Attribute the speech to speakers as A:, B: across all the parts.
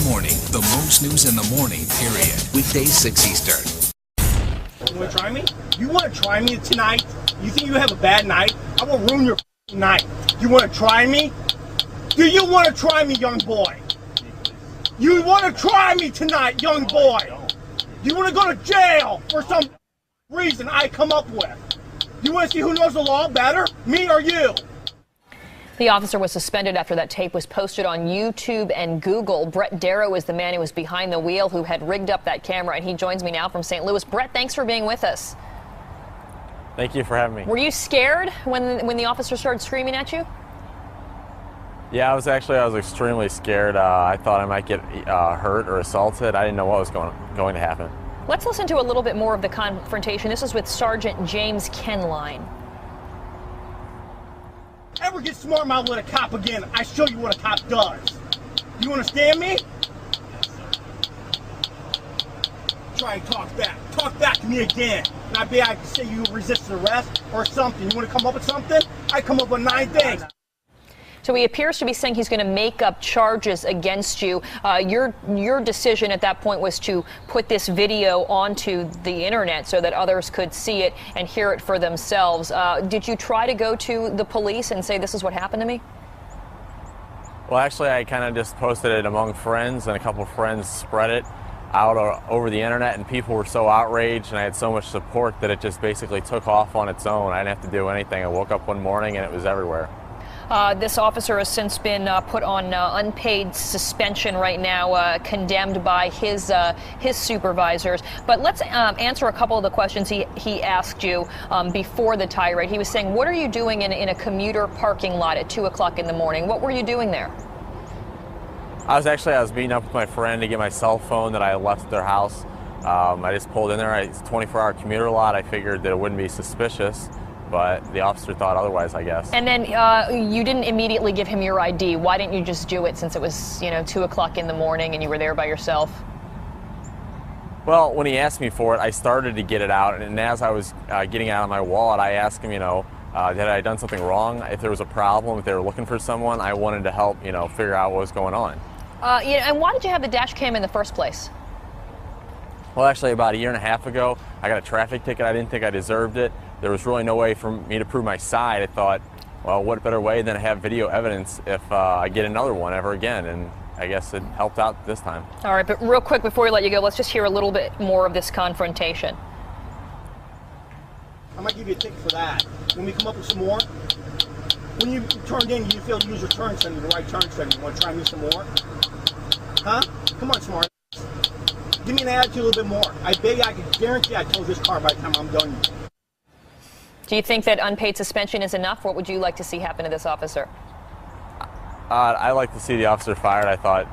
A: Morning, the most news in the morning, period. Weekdays 6 Eastern.
B: You want to try me? You want to try me tonight? You think you have a bad night? I will ruin your night. You want to try me? Do you want to try me, young boy? You want to try me tonight, young boy? You want to go to jail for some reason I come up with? You want to see who knows the law better, me or you?
C: The officer was suspended after that tape was posted on YouTube and Google. Brett Darrow is the man who was behind the wheel, who had rigged up that camera, and he joins me now from St. Louis. Brett, thanks for being with us.
D: Thank you for having me.
C: Were you scared when the officer started screaming at you?
D: Yeah, I was extremely scared. I thought I might get hurt or assaulted. I didn't know what was going to happen.
C: Let's listen to a little bit more of the confrontation. This is with Sergeant James Kenline.
B: Ever get smart mouth with a cop again, I show you what a cop does. You understand me? Try and talk back. Talk back to me again. And I bet I can say you resisted arrest or something. You want to come up with something? I come up with 9 things.
C: So he appears to be saying he's going to make up charges against you. Your decision at that point was to put this video onto the internet so that others could see it and hear it for themselves. Did you try to go to the police and say, this is what happened to me?
D: Well, actually, I kind of just posted it among friends, and a couple of friends spread it out over the internet, and people were so outraged, and I had so much support that it just basically took off on its own. I didn't have to do anything. I woke up one morning and it was everywhere.
C: This officer has since been put on unpaid suspension right now, condemned by his supervisors. But let's answer a couple of the questions he asked you before the tirade. He was saying, what are you doing in a commuter parking lot at 2 o'clock in the morning? What were you doing there?
D: I was meeting up with my friend to get my cell phone that I left at their house. I just pulled in there. It's a 24-hour commuter lot. I figured that it wouldn't be suspicious, but the officer thought otherwise, I guess. And
C: then you didn't immediately give him your ID. Why didn't you just do it since it was, 2 o'clock in the morning and you were there by yourself?
D: Well, when he asked me for it, I started to get it out, and as I was getting out of my wallet, I asked him, had I done something wrong? If there was a problem, if they were looking for someone, I wanted to help, figure out what was going on.
C: And why did you have the dash cam in the first place?
D: Well, actually, about a year and a half ago, I got a traffic ticket. I didn't think I deserved it. There was really no way for me to prove my side. I thought, well, what better way than to have video evidence if I get another one ever again? And I guess it helped out this time.
C: All right, but real quick before we let you go, let's just hear a little bit more of this confrontation.
B: I might give you a ticket for that. When we come up with some more, when you turned in, you failed to use your turn signal, the right turn signal. You want to try me some more? Huh? Come on, smart. Give me an attitude a little bit more. I bet you I can guarantee I told this car by the time I'm done.
C: Do you think that unpaid suspension is enough? What would you like to see happen to this officer?
D: I'd like to see the officer fired. I thought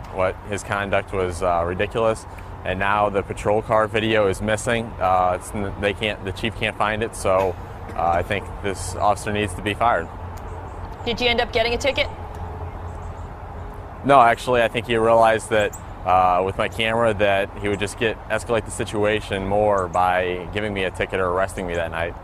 D: his conduct was ridiculous, and now the patrol car video is missing. The chief can't find it, so I think this officer needs to be fired.
C: Did you end up getting a ticket?
D: No, actually, I think he realized that with my camera that he would just escalate the situation more by giving me a ticket or arresting me that night.